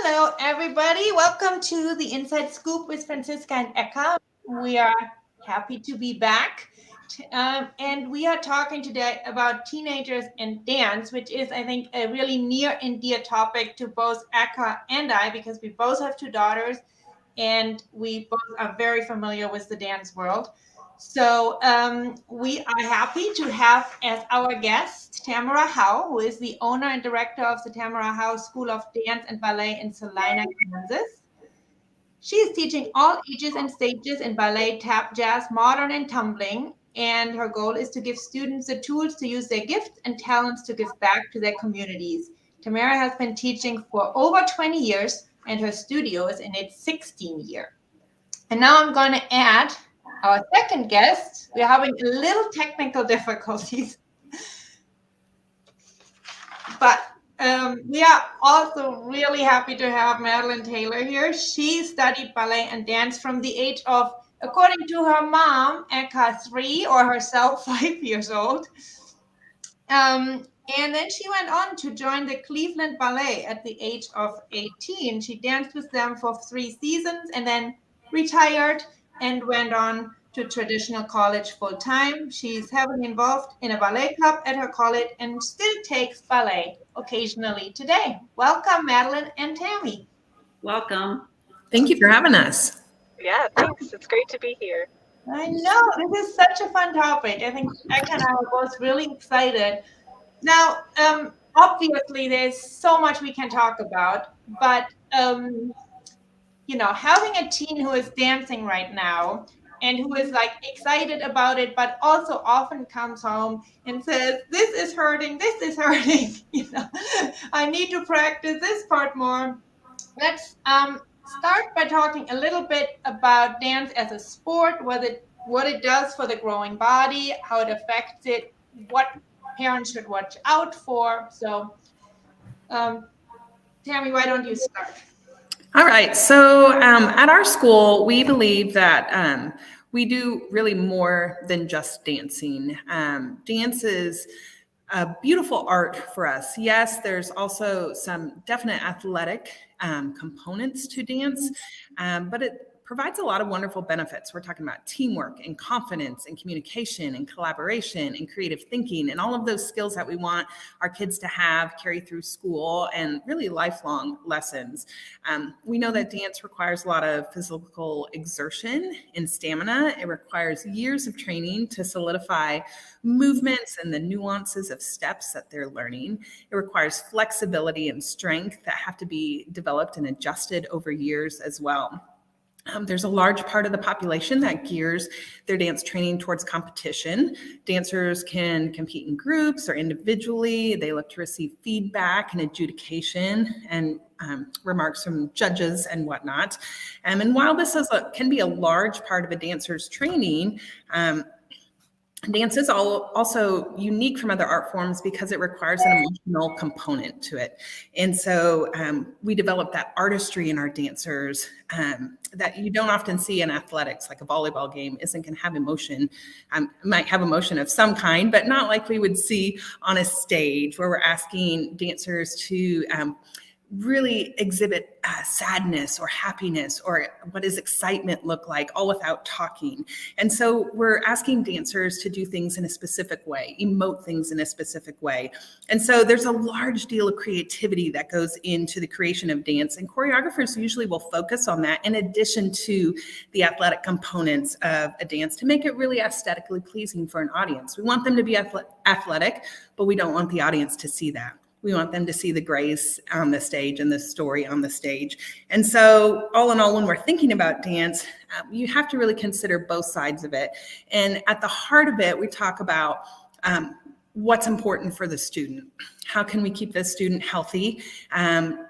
Hello, everybody. Welcome to the Inside Scoop with Franziska and Eka. We are happy to be back. And we are talking today about teenagers and dance, which is, I think, a really near and dear topic to both Eka and I, because we both have two daughters and we both are very familiar with the dance world. So we are happy to have as our guest Tamara Howe, who is the owner and director of the Tamara Howe School of Dance and Ballet in Salina, Kansas. She is teaching all ages and stages in ballet, tap, jazz, modern, and tumbling. And her goal is to give students the tools to use their gifts and talents to give back to their communities. Tamara has been teaching for over 20 years, and her studio is in its 16th year. And now I'm going to add our second guest. We're having a little technical difficulties, but we are also really happy to have Madeline Taylor here. She studied ballet and dance from the age of, according to her mom, Eka 3, or herself 5 years old. And then she went on to join the Cleveland Ballet at the age of 18. She danced with them for 3 seasons and then retired and went on to traditional college full time. She's heavily involved in a ballet club at her college and still takes ballet occasionally today. Welcome, Madeline and Tammy. Welcome. Thank you for having us. Yeah, thanks. It's great to be here. I know, this is such a fun topic. I think Eka and I are both really excited. Now, obviously, there's so much we can talk about, but having a teen who is dancing right now and who is like excited about it, but also often comes home and says, "This is hurting. This is hurting. I need to practice this part more." Let's start by talking a little bit about dance as a sport, what it does for the growing body, how it affects it, what parents should watch out for. So, Tammy, why don't you start? All right. So at our school, we believe that we do really more than just dancing. Dance is a beautiful art for us. Yes, there's also some definite athletic components to dance, but it provides a lot of wonderful benefits. We're talking about teamwork and confidence and communication and collaboration and creative thinking and all of those skills that we want our kids to have carry through school and really lifelong lessons. We know that dance requires a lot of physical exertion and stamina. It requires years of training to solidify movements and the nuances of steps that they're learning. It requires flexibility and strength that have to be developed and adjusted over years as well. There's a large part of the population that gears their dance training towards competition. Dancers can compete in groups or individually. They look to receive feedback and adjudication and remarks from judges and whatnot. And while this can be a large part of a dancer's training, dance is also unique from other art forms because it requires an emotional component to it. And so we develop that artistry in our dancers that you don't often see in athletics. Like a volleyball game isn't going to have emotion. Might have emotion of some kind, but not like we would see on a stage where we're asking dancers to really exhibit sadness or happiness, or what does excitement look like, all without talking. And so we're asking dancers to do things in a specific way, emote things in a specific way. And so there's a large deal of creativity that goes into the creation of dance, and choreographers usually will focus on that in addition to the athletic components of a dance to make it really aesthetically pleasing for an audience. We want them to be athletic, but we don't want the audience to see that. We want them to see the grace on the stage and the story on the stage. And so all in all, when we're thinking about dance, you have to really consider both sides of it. And at the heart of it, we talk about what's important for the student. How can we keep the student healthy,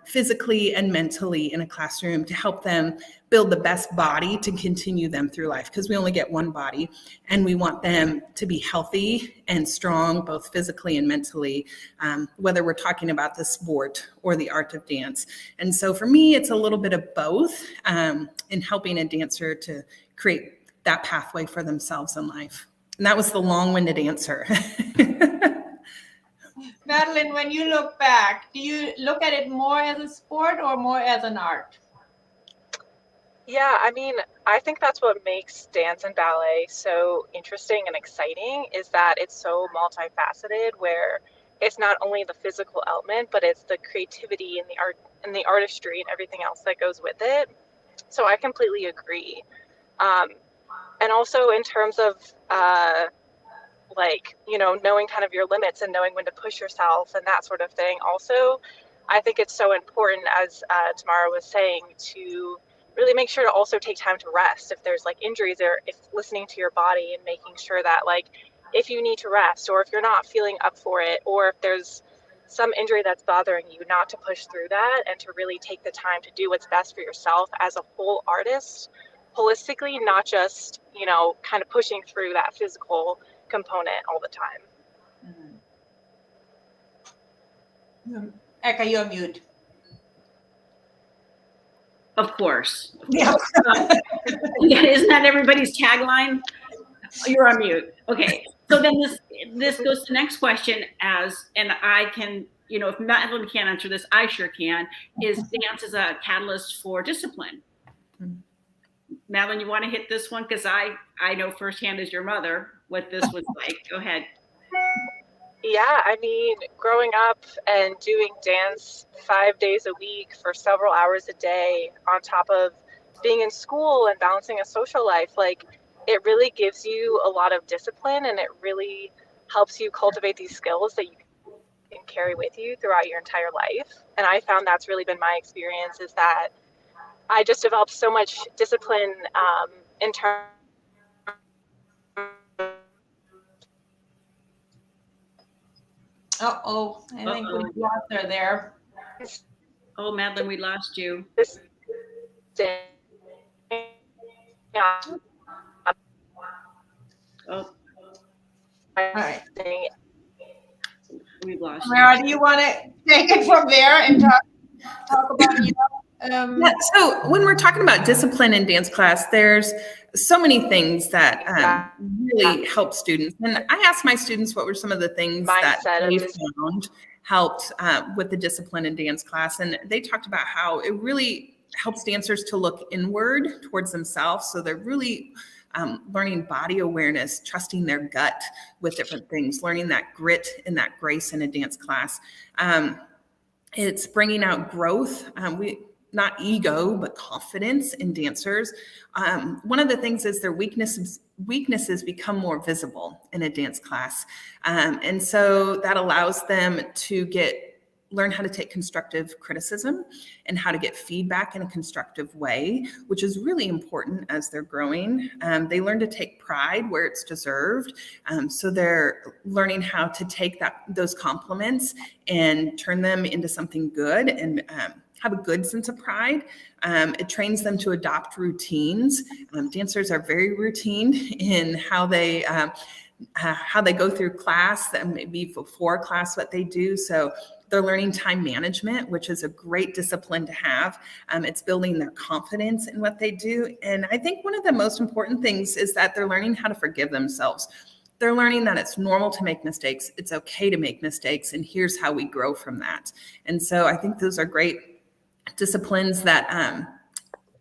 physically and mentally in a classroom to help them build the best body to continue them through life? Because we only get one body, and we want them to be healthy and strong, both physically and mentally, whether we're talking about the sport or the art of dance. And so for me, it's a little bit of both in helping a dancer to create that pathway for themselves in life. And that was the long-winded answer. Madeline, when you look back, do you look at it more as a sport or more as an art? Yeah, I mean, I think that's what makes dance and ballet so interesting and exciting is that it's so multifaceted where it's not only the physical element, but it's the creativity and the art and the artistry and everything else that goes with it. So I completely agree. Um, and also in terms of like, knowing kind of your limits and knowing when to push yourself and that sort of thing. Also, I think it's so important, as Tamara was saying, to really make sure to also take time to rest if there's like injuries, or if listening to your body and making sure that like if you need to rest or if you're not feeling up for it, or if there's some injury that's bothering you, not to push through that and to really take the time to do what's best for yourself as a whole artist holistically, not just, kind of pushing through that physical component all the time. Eka, you're mute. Of course. Yeah. Isn't that everybody's tagline? You're on mute. Okay. So then this goes to the next question and I can, if Madeline can't answer this, I sure can, is dance as a catalyst for discipline. Madeline, you want to hit this one? Because I know firsthand as your mother what this was like. Go ahead. Yeah, I mean, growing up and doing dance 5 days a week for several hours a day on top of being in school and balancing a social life, like it really gives you a lot of discipline and it really helps you cultivate these skills that you can carry with you throughout your entire life. And I found that's really been my experience, is that I just developed so much discipline in terms. Uh-oh, I think we lost her there. Oh, Madeline, we lost you. Oh, all right. We've lost Tamara, you. do you want to take it from there and talk about Yeah, so when we're talking about discipline in dance class, there's so many things that really help students. And I asked my students what were some of the things that they found helped with the discipline in dance class. And they talked about how it really helps dancers to look inward towards themselves. So they're really learning body awareness, trusting their gut with different things, learning that grit and that grace in a dance class. It's bringing out growth. Not ego, but confidence in dancers. One of the things is their weaknesses become more visible in a dance class. And so that allows them to learn how to take constructive criticism and how to get feedback in a constructive way, which is really important as they're growing. They learn to take pride where it's deserved. So they're learning how to take those compliments and turn them into something good and have a good sense of pride. It trains them to adopt routines. Dancers are very routine in how they go through class, and maybe before class what they do. So they're learning time management, which is a great discipline to have. It's building their confidence in what they do. And I think one of the most important things is that they're learning how to forgive themselves. They're learning that it's normal to make mistakes. It's okay to make mistakes. And here's how we grow from that. And so I think those are great disciplines that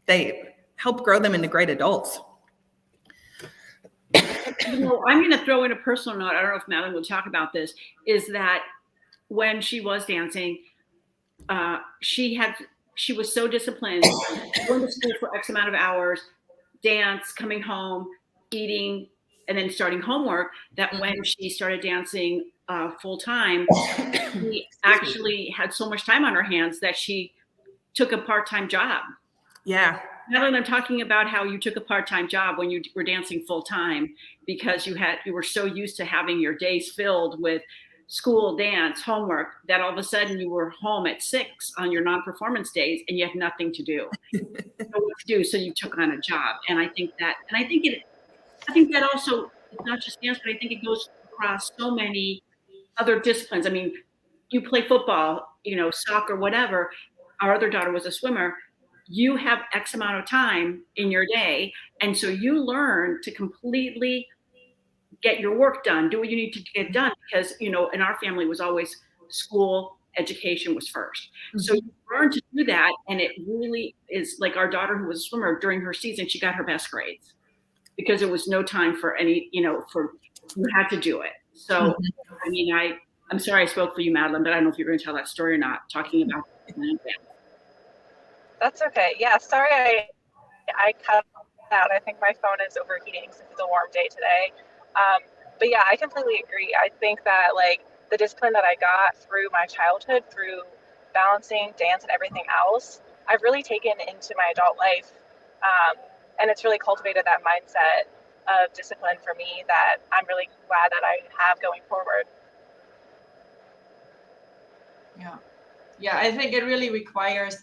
they help grow them into great adults. I'm going to throw in a personal note. I don't know if Madeline will talk about this, is that when she was dancing, she was so disciplined, going to school for X amount of hours, dance, coming home, eating, and then starting homework, that when she started dancing full time, she actually had so much time on her hands that she took a part-time job. Yeah. Madeline, I'm talking about how you took a part-time job when you were dancing full-time because you were so used to having your days filled with school, dance, homework, that all of a sudden you were home at 6 on your non-performance days and you had nothing to do. So you took on a job. And I think that also, it's not just dance, but I think it goes across so many other disciplines. I mean, you play football, soccer, whatever. Our other daughter was a swimmer. You have X amount of time in your day. And so you learn to completely get your work done, do what you need to get done. Because, in our family was always school education was first. So you learn to do that, and it really is like our daughter, who was a swimmer, during her season, she got her best grades because there was no time for any, for you had to do it. So I mean, I'm sorry I spoke for you, Madeline, but I don't know if you're going to tell that story or not, talking about That's okay. Yeah, sorry I cut out. I think my phone is overheating since it's a warm day today. But yeah, I completely agree. I think that like the discipline that I got through my childhood, through balancing, dance, and everything else, I've really taken into my adult life. And it's really cultivated that mindset of discipline for me that I'm really glad that I have going forward. Yeah, I think it really requires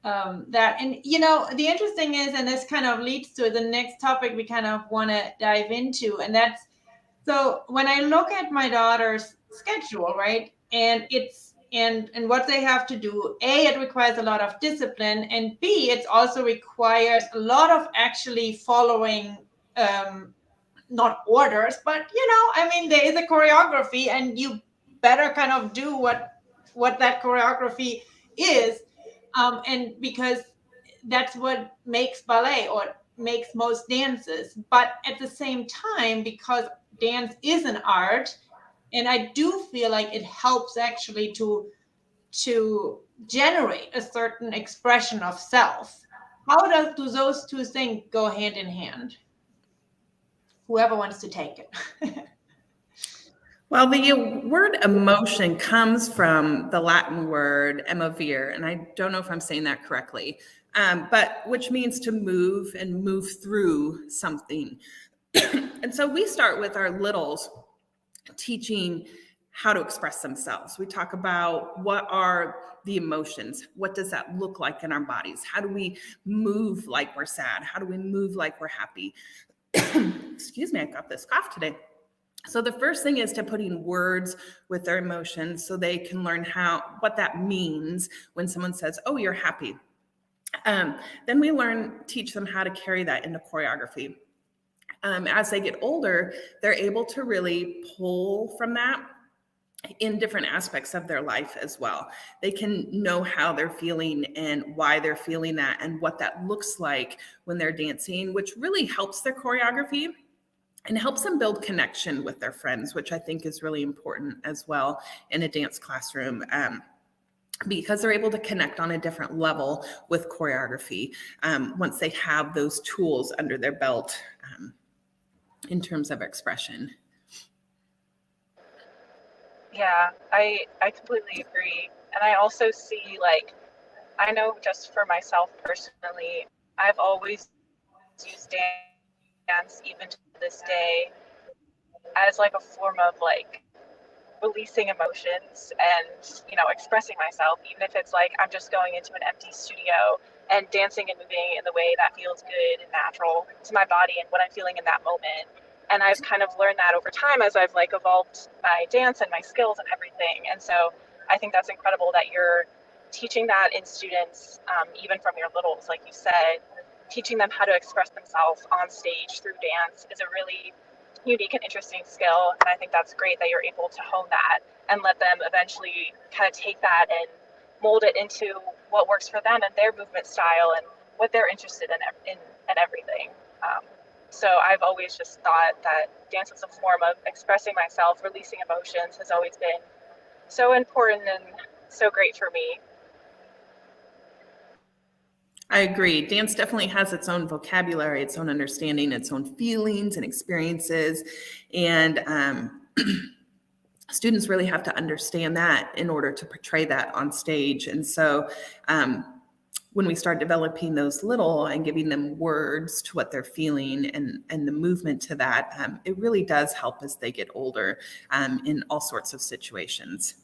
that. And, the interesting is, and this kind of leads to the next topic we kind of want to dive into, and that's, so when I look at my daughter's schedule, right, and it's, and what they have to do, A, it requires a lot of discipline, and B, it also requires a lot of actually following, not orders, but, I mean, there is a choreography, and you better kind of do what that choreography is, and because that's what makes ballet or makes most dances. But at the same time, because dance is an art, and I do feel like it helps actually to generate a certain expression of self. How do those two things go hand in hand? Whoever wants to take it. Well, the word emotion comes from the Latin word emovere, and I don't know if I'm saying that correctly, but which means to move and move through something. And so we start with our littles teaching how to express themselves. We talk about what are the emotions? What does that look like in our bodies? How do we move like we're sad? How do we move like we're happy? Excuse me, I got this cough today. So the first thing is to putting words with their emotions so they can learn what that means when someone says, oh, you're happy. Then we teach them how to carry that into choreography. As they get older, they're able to really pull from that in different aspects of their life as well. They can know how they're feeling and why they're feeling that and what that looks like when they're dancing, which really helps their choreography and helps them build connection with their friends, which I think is really important as well in a dance classroom, because they're able to connect on a different level with choreography once they have those tools under their belt in terms of expression. Yeah, I completely agree. And I also see, like, I know just for myself personally, I've always used dance, even to this day, as like a form of like releasing emotions and, expressing myself, even if it's like I'm just going into an empty studio and dancing and moving in the way that feels good and natural to my body and what I'm feeling in that moment. And I've kind of learned that over time as I've like evolved my dance and my skills and everything. And so I think that's incredible that you're teaching that in students, even from your littles, like you said. Teaching them how to express themselves on stage through dance is a really unique and interesting skill. And I think that's great that you're able to hone that and let them eventually kind of take that and mold it into what works for them and their movement style and what they're interested in and everything. So I've always just thought that dance as a form of expressing myself, releasing emotions, has always been so important and so great for me. I agree. Dance definitely has its own vocabulary, its own understanding, its own feelings and experiences. And students really have to understand that in order to portray that on stage. And so when we start developing those little and giving them words to what they're feeling and the movement to that, it really does help as they get older in all sorts of situations.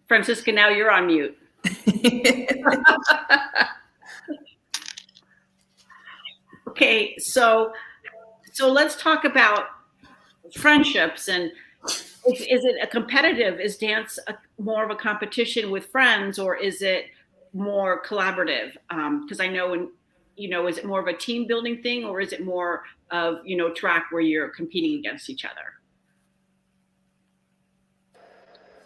Franziska, now you're on mute. Okay, so let's talk about friendships. And is it a competitive? Is dance more of a competition with friends, or is it more collaborative? Because I know is it more of a team building thing, or is it more of, track where you're competing against each other?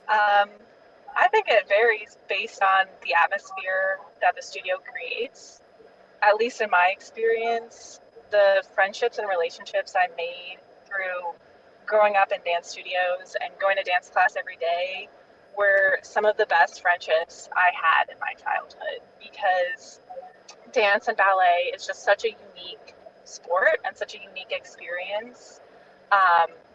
I think it varies based on the atmosphere that the studio creates. At least in my experience, the friendships and relationships I made through growing up in dance studios and going to dance class every day were some of the best friendships I had in my childhood, because dance and ballet is just such a unique sport and such a unique experience.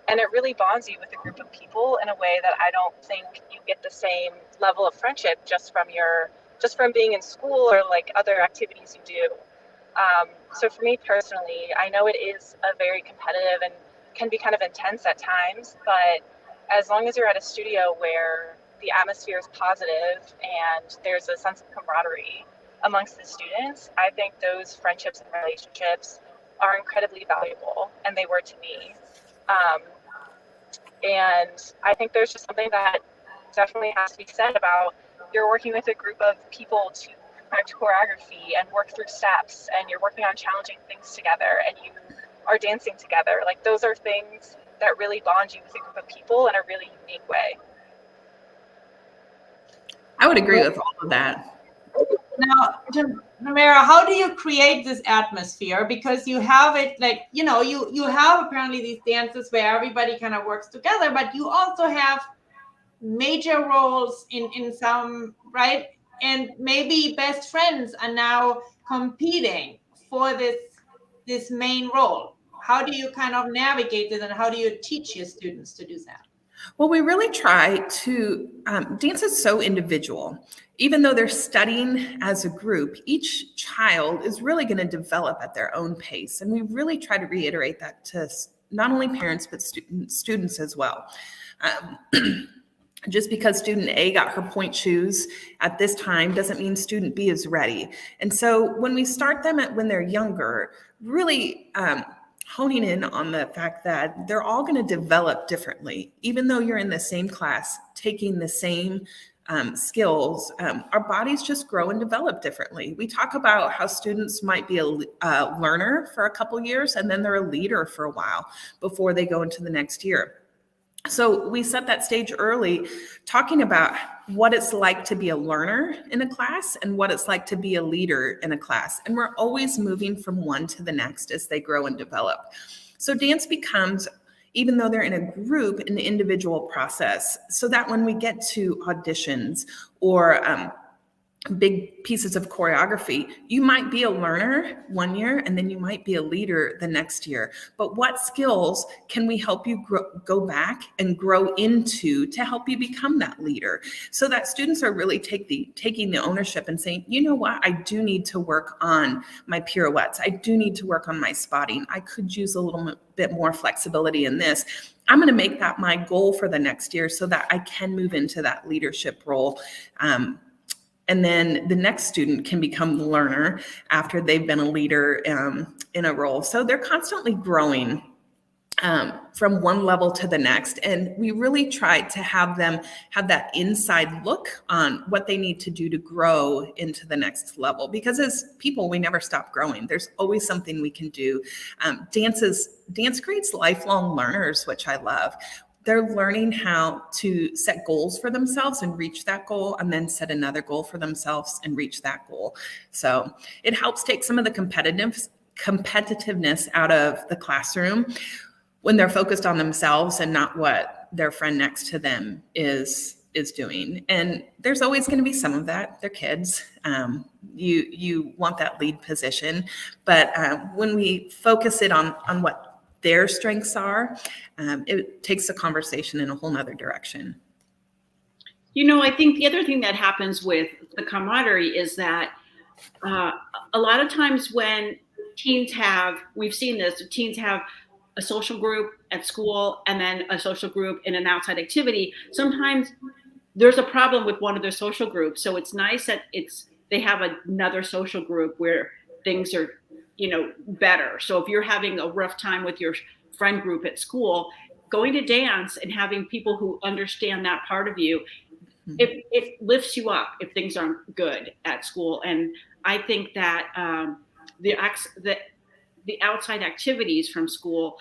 And it really bonds you with a group of people in a way that I don't think you get the same level of friendship just from being in school or like other activities you do. So for me personally, I know it is a very competitive and can be kind of intense at times, but as long as you're at a studio where the atmosphere is positive and there's a sense of camaraderie amongst the students, I think those friendships and relationships are incredibly valuable, and they were to me. And I think there's just something that definitely has to be said about you're working with a group of people to perfect choreography and work through steps, and you're working on challenging things together, and you are dancing together. Like, those are things that really bond you with a group of people in a really unique way. I would agree with all of that. Now, Tamara, how do you create this atmosphere? Because you have it like, you have apparently these dances where everybody kind of works together, but you also have major roles in some, right? And maybe best friends are now competing for this main role. How do you kind of navigate this, and how do you teach your students to do that? Well, we really try to, dance is so individual. Even though they're studying as a group, each child is really going to develop at their own pace. And we really try to reiterate that to not only parents, but students as well. Just because student A got her point shoes at this time doesn't mean student B is ready. And so when we start them when they're younger, really honing in on the fact that they're all going to develop differently. Even though you're in the same class, taking the same skills, our bodies just grow and develop differently. We talk about how students might be a learner for a couple years, and then they're a leader for a while before they go into the next year. So we set that stage early, talking about what it's like to be a learner in a class and what it's like to be a leader in a class. And we're always moving from one to the next as they grow and develop. So dance becomes, even though they're in a group, an individual process, so that when we get to auditions or big pieces of choreography, you might be a learner one year and then you might be a leader the next year. But what skills can we help you go back and grow into to help you become that leader? So that students are really taking the ownership and saying, you know what, I do need to work on my pirouettes. I do need to work on my spotting. I could use a little bit more flexibility in this. I'm going to make that my goal for the next year so that I can move into that leadership role. And then the next student can become the learner after they've been a leader in a role. So they're constantly growing from one level to the next. And we really try to have them have that inside look on what they need to do to grow into the next level. Because as people, we never stop growing. There's always something we can do. Dance creates lifelong learners, which I love. They're learning how to set goals for themselves and reach that goal, and then set another goal for themselves and reach that goal. So it helps take some of the competitiveness out of the classroom when they're focused on themselves and not what their friend next to them is doing. And there's always going to be some of that. They're kids. You want that lead position, but when we focus it on what their strengths are, it takes the conversation in a whole nother direction. I think the other thing that happens with the camaraderie is that a lot of times when teens we've seen this, teens have a social group at school and then a social group in an outside activity. Sometimes there's a problem with one of their social groups. So it's nice that they have another social group where things are better. So if you're having a rough time with your friend group at school, going to dance and having people who understand that part of you, it lifts you up if things aren't good at school. And I think that the outside activities from school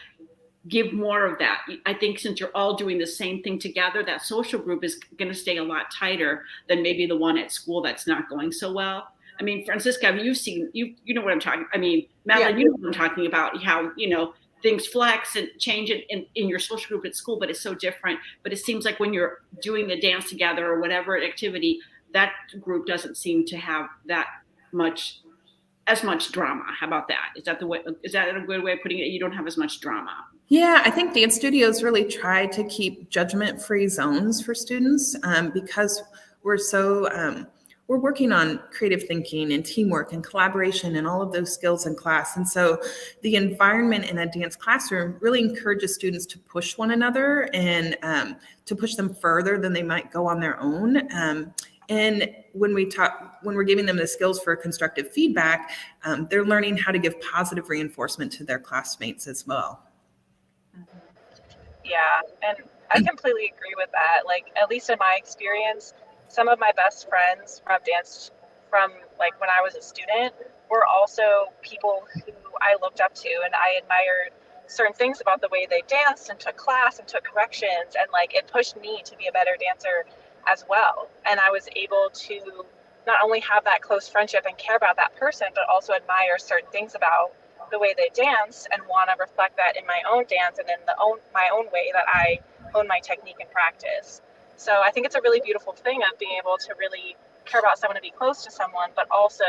give more of that. I think since you're all doing the same thing together, that social group is going to stay a lot tighter than maybe the one at school that's not going so well. I mean, Franziska, you've seen, you know what I'm talking. I mean, Madeline, you know what I'm talking about, how, things flex and change in your social group at school, but it's so different. But it seems like when you're doing the dance together or whatever activity, that group doesn't seem to have as much drama. How about that? Is that a good way of putting it? You don't have as much drama. Yeah, I think dance studios really try to keep judgment-free zones for students because we're working on creative thinking and teamwork and collaboration and all of those skills in class. And so the environment in a dance classroom really encourages students to push one another and to push them further than they might go on their own. And when we're giving them the skills for constructive feedback, they're learning how to give positive reinforcement to their classmates as well. Yeah, and I completely agree with that. Like, at least in my experience, some of my best friends from dance from like when I was a student were also people who I looked up to, and I admired certain things about the way they danced and took class and took corrections, and like it pushed me to be a better dancer as well. And I was able to not only have that close friendship and care about that person, but also admire certain things about the way they dance and want to reflect that in my own dance and in my own way that I hone my technique and practice. So I think it's a really beautiful thing of being able to really care about someone, to be close to someone, but also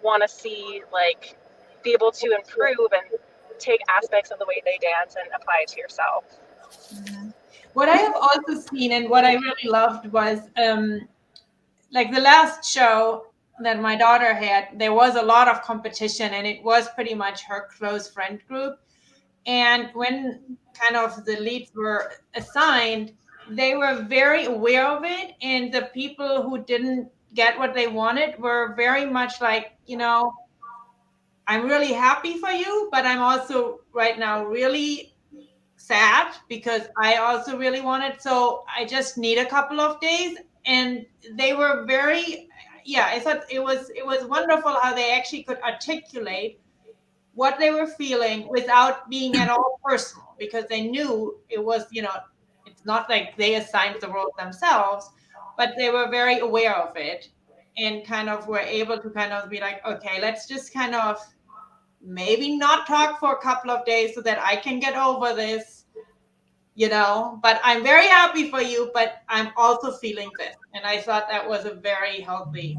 want to see, like, be able to improve and take aspects of the way they dance and apply it to yourself. Mm-hmm. What I have also seen and what I really loved was like the last show that my daughter had, there was a lot of competition, and it was pretty much her close friend group. And when kind of the leads were assigned, they were very aware of it. And the people who didn't get what they wanted were very much like, I'm really happy for you, but I'm also right now really sad because I also really want it. So I just need a couple of days. And they were very, I thought it was wonderful how they actually could articulate what they were feeling without being at all personal, because they knew it was, it's not like they assigned the role themselves, but they were very aware of it and kind of were able to kind of be like, okay, let's just kind of maybe not talk for a couple of days so that I can get over this, but I'm very happy for you, but I'm also feeling this. And I thought that was a very healthy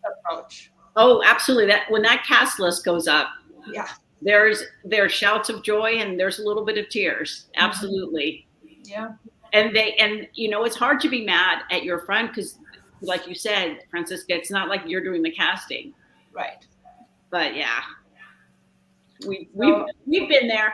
approach. Oh, absolutely. That when that cast list goes up, yeah, there's shouts of joy and there's a little bit of tears. Absolutely. Yeah. And it's hard to be mad at your friend because, like you said, Franziska, it's not like you're doing the casting. Right. But yeah, we've been there.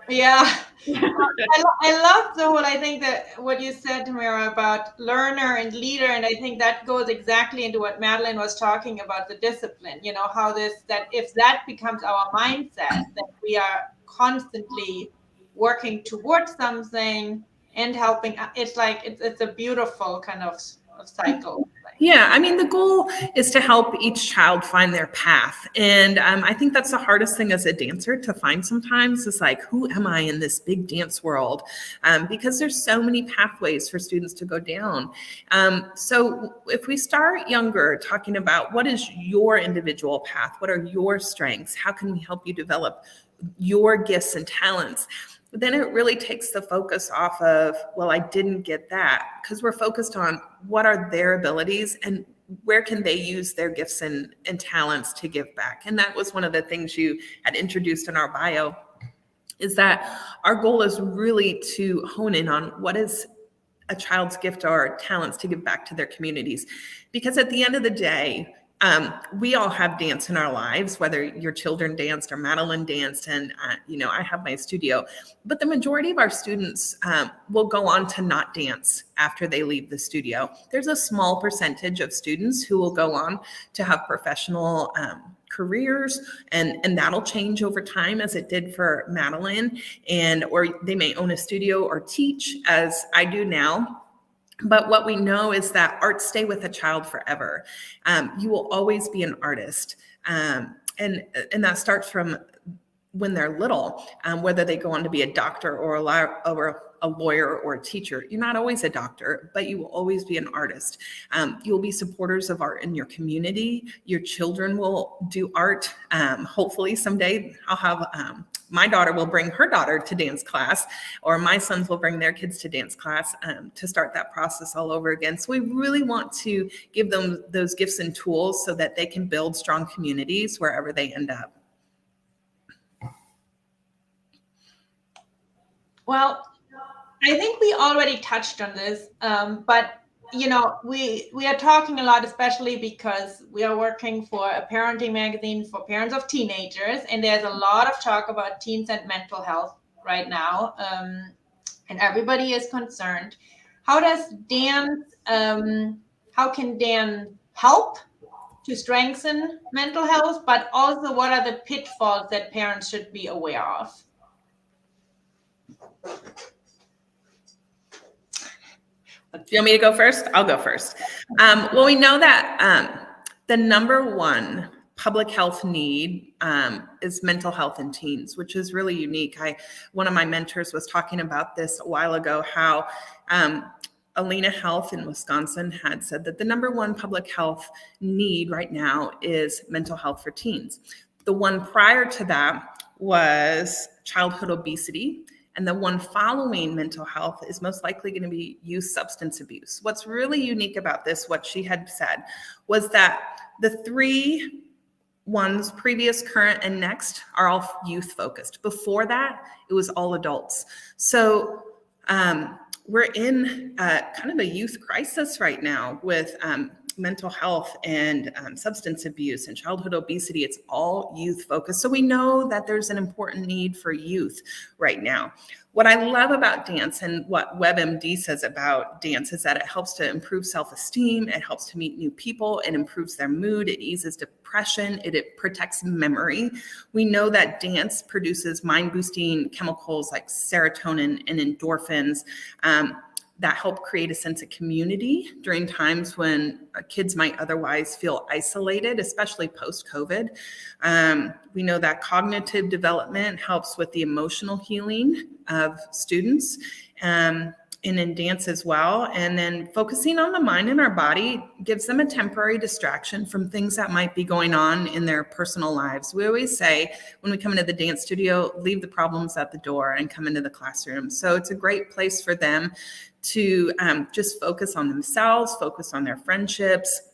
Yeah. I love the whole, I think that what you said, Tamara, about learner and leader, and I think that goes exactly into what Madeline was talking about, the discipline, how that if that becomes our mindset, that we are constantly working towards something and helping, it's like, it's a beautiful kind of cycle. Yeah, I mean, the goal is to help each child find their path. And I think that's the hardest thing as a dancer to find sometimes is like, who am I in this big dance world? Because there's so many pathways for students to go down. So if we start younger talking about what is your individual path, what are your strengths, how can we help you develop your gifts and talents, then it really takes the focus off of, well, I didn't get that, because we're focused on what are their abilities and where can they use their gifts and talents to give back. And that was one of the things you had introduced in our bio, is that our goal is really to hone in on what is a child's gift or talents to give back to their communities. Because at the end of the day, we all have dance in our lives, whether your children danced or Madeline danced, and I have my studio. But the majority of our students will go on to not dance after they leave the studio. There's a small percentage of students who will go on to have professional careers, and that'll change over time, as it did for Madeline, or they may own a studio or teach, as I do now. But what we know is that arts stay with a child forever. You will always be an artist. and that starts from when they're little, whether they go on to be a doctor or a lawyer or a teacher. You're not always a doctor, but you will always be an artist. You'll be supporters of art in your community. Your children will do art. Hopefully someday I'll have, my daughter will bring her daughter to dance class, or my sons will bring their kids to dance class, to start that process all over again. So we really want to give them those gifts and tools so that they can build strong communities wherever they end up. Well, I think we already touched on this, but you know, we are talking a lot, especially because we are working for a parenting magazine for parents of teenagers, and there's a lot of talk about teens and mental health right now, and everybody is concerned. How does dance? How can dance help to strengthen mental health? But also, what are the pitfalls that parents should be aware of? Do you want me to go first? I'll go first. Well, we know that the number one public health need is mental health in teens, which is really unique. One of my mentors was talking about this a while ago, how Alena Health in Wisconsin had said that the number one public health need right now is mental health for teens. The one prior to that was childhood obesity. And the one following mental health is most likely going to be youth substance abuse. What's really unique about this, what she had said, was that the three ones, previous, current, and next, are all youth focused. Before that, it was all adults. So we're in kind of a youth crisis right now with mental health and substance abuse and childhood obesity. It's all youth focused. So we know that there's an important need for youth right now. What I love about dance and what WebMD says about dance is that it helps to improve self-esteem. It helps to meet new people. It improves their mood. It eases depression. It protects memory. We know that dance produces mind-boosting chemicals like serotonin and endorphins, that help create a sense of community during times when kids might otherwise feel isolated, especially post-COVID. We know that cognitive development helps with the emotional healing of students, and in dance as well. And then focusing on the mind and our body gives them a temporary distraction from things that might be going on in their personal lives. We always say when we come into the dance studio, leave the problems at the door and come into the classroom. So it's a great place for them to just focus on themselves, focus on their friendships,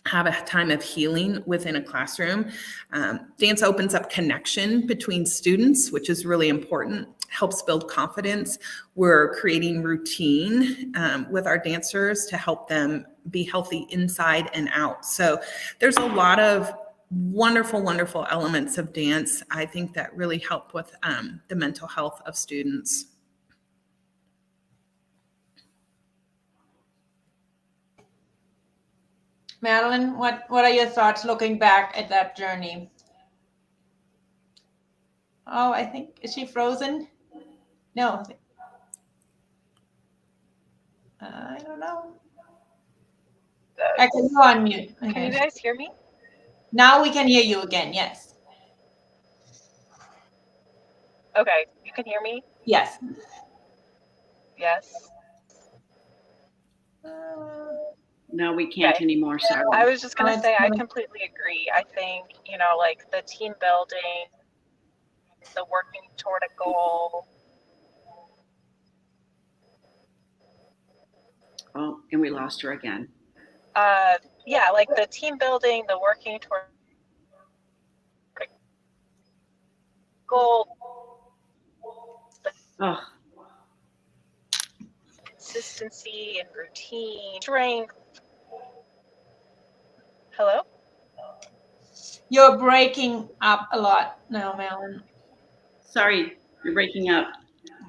have a time of healing within a classroom. Dance opens up connection between students, which is really important, helps build confidence. We're creating routine with our dancers to help them be healthy inside and out. So there's a lot of wonderful, wonderful elements of dance, I think, that really help with the mental health of students. Madeline, what are your thoughts looking back at that journey? Oh, I think, is she frozen? No. I don't know. I can go on mute. Okay. Can you guys hear me? Now we can hear you again, yes. Okay, you can hear me? Yes. Yes. No, we can't anymore. Sorry. I was just going to say, I completely agree. I think, like the team building, the working toward a goal. Oh, and we lost her again. Yeah, like the team building, the working toward a goal. Oh. Consistency and routine, strength. Hello? You're breaking up a lot now, Madeline. Sorry, you're breaking up.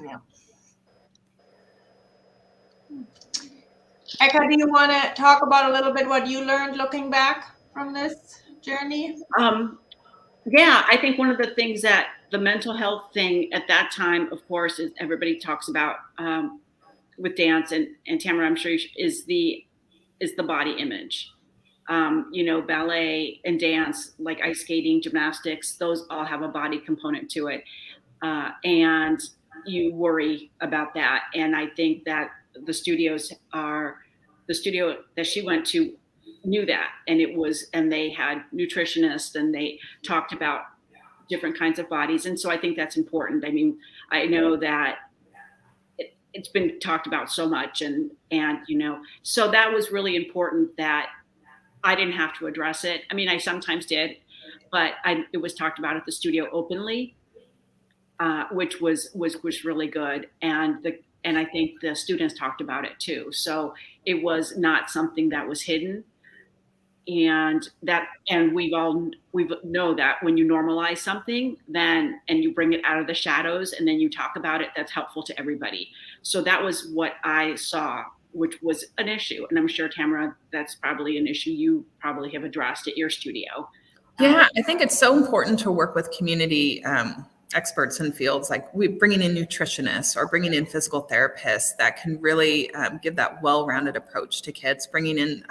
Yeah. Eka, do you want to talk about a little bit what you learned looking back from this journey? Yeah, I think one of the things that the mental health thing at that time, of course, is everybody talks about with dance, and Tamara, I'm sure is the body image. ballet and dance, like ice skating, gymnastics, those all have a body component to it. And you worry about that. And I think that the studio that she went to knew that. And they had nutritionists and they talked about different kinds of bodies. And so I think that's important. I mean, I know that it's been talked about so much and so that was really important that I didn't have to address it. I mean, I sometimes did, but it was talked about at the studio openly, which was really good. And I think the students talked about it too. So it was not something that was hidden. And we know that when you normalize something, then and you bring it out of the shadows and then you talk about it, that's helpful to everybody. So that was what I saw, which was an issue. And I'm sure, Tamara, that's probably an issue you probably have addressed at your studio. Yeah, I think it's so important to work with community experts in fields like bringing in nutritionists or bringing in physical therapists that can really give that well-rounded approach to kids, bringing in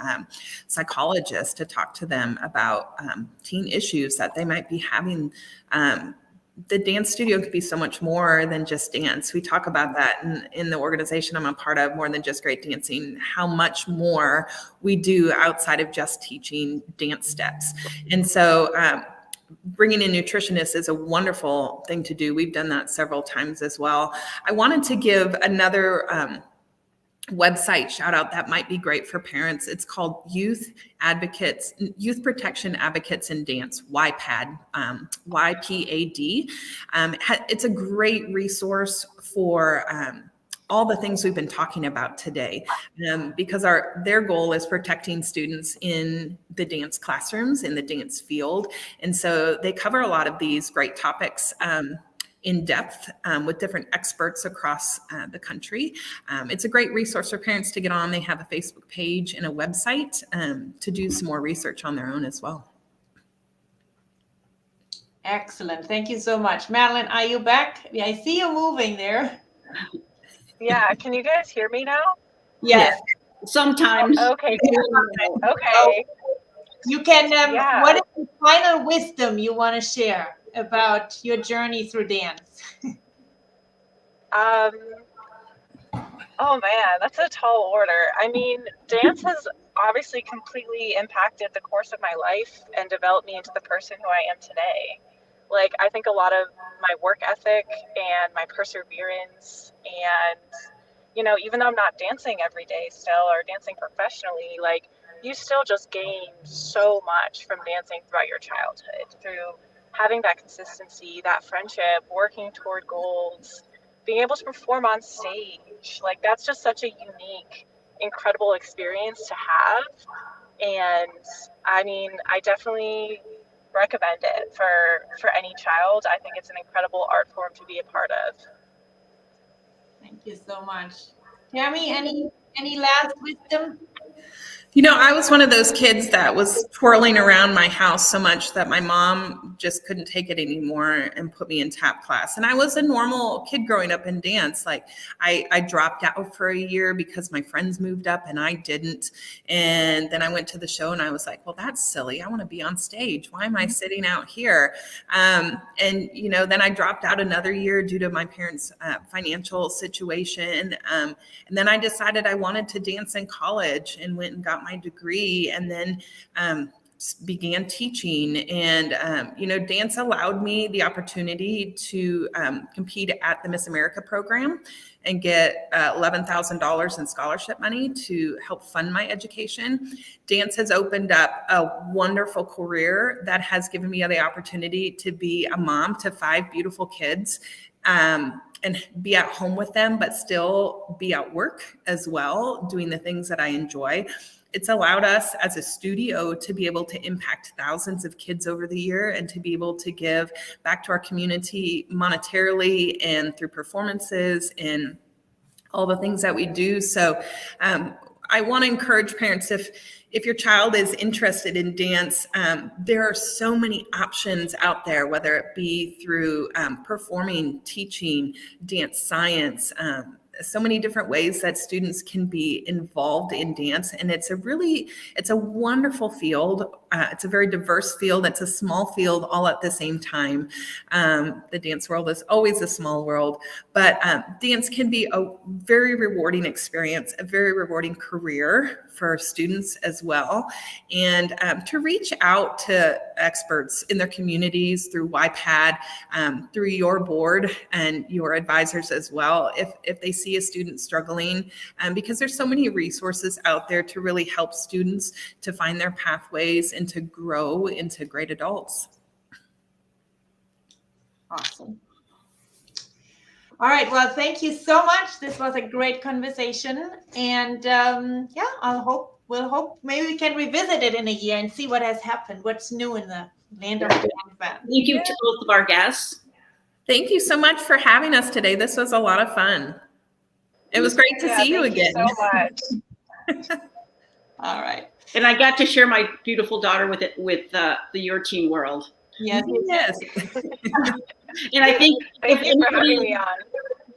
psychologists to talk to them about teen issues that they might be having. The dance studio could be so much more than just dance. We talk about that in the organization I'm a part of, more than just great dancing, how much more we do outside of just teaching dance steps. And so bringing in nutritionists is a wonderful thing to do. We've done that several times as well. I wanted to give another website shout out that might be great for parents. It's called Youth Protection Advocates in Dance, YPAD, YPAD. It's a great resource for all the things we've been talking about today, because their goal is protecting students in the dance classrooms, in the dance field. And so they cover a lot of these great topics in depth with different experts across the country. It's a great resource for parents to get on. They have a Facebook page and a website to do some more research on their own as well. Excellent. Thank you so much. Madeline, are you back? Yeah, I see you moving there. Yeah, can you guys hear me now? Yes. Sometimes. Okay. Okay. You can, what is the final wisdom you want to share about your journey through dance? Oh man, that's a tall order. I mean, dance has obviously completely impacted the course of my life and developed me into the person who I am today. Like, I think a lot of my work ethic and my perseverance and, even though I'm not dancing every day still or dancing professionally, like, you still just gain so much from dancing throughout your childhood, through having that consistency, that friendship, working toward goals, being able to perform on stage. Like, that's just such a unique, incredible experience to have. And I mean, I definitely recommend it for any child. I think it's an incredible art form to be a part of. Thank you so much. Tammy, any last wisdom? I was one of those kids that was twirling around my house so much that my mom just couldn't take it anymore and put me in tap class. And I was a normal kid growing up in dance. Like, I dropped out for a year because my friends moved up and I didn't. And then I went to the show and I was like, well, that's silly. I want to be on stage. Why am I sitting out here? And then I dropped out another year due to my parents' financial situation. And then I decided I wanted to dance in college and went and got my degree, and then began teaching. And dance allowed me the opportunity to compete at the Miss America program and get $11,000 in scholarship money to help fund my education. Dance has opened up a wonderful career that has given me the opportunity to be a mom to 5 beautiful kids, and be at home with them, but still be at work as well, doing the things that I enjoy. It's allowed us as a studio to be able to impact thousands of kids over the year and to be able to give back to our community monetarily and through performances and all the things that we do. So I want to encourage parents, if your child is interested in dance, there are so many options out there, whether it be through performing, teaching, dance science, so many different ways that students can be involved in dance. And it's a wonderful field. It's a very diverse field. It's a small field all at the same time. The dance world is always a small world, but dance can be a very rewarding experience, a very rewarding career for students as well. And to reach out to experts in their communities through YPAD, through your board and your advisors as well, if they see a student struggling, because there's so many resources out there to really help students to find their pathways and to grow into great adults. Awesome. All right. Well, thank you so much. This was a great conversation. And we'll hope maybe we can revisit it in a year and see what has happened, what's new in the land of dance band. Thank you to both of our guests. Thank you so much for having us today. This was a lot of fun. It was great to see you again. Thank you so much. All right. And I got to share my beautiful daughter with the Your Teen world. Yes. Yes. And I think Thank you for having me on.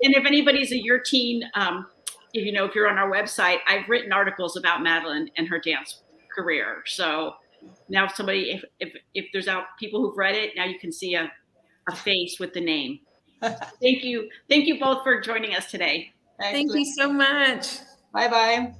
And if anybody's a Your Teen, if you're on our website, I've written articles about Madeline and her dance career. So now if there's people who've read it, now you can see a face with the name. Thank you both for joining us today. Thank you so much. Bye-bye.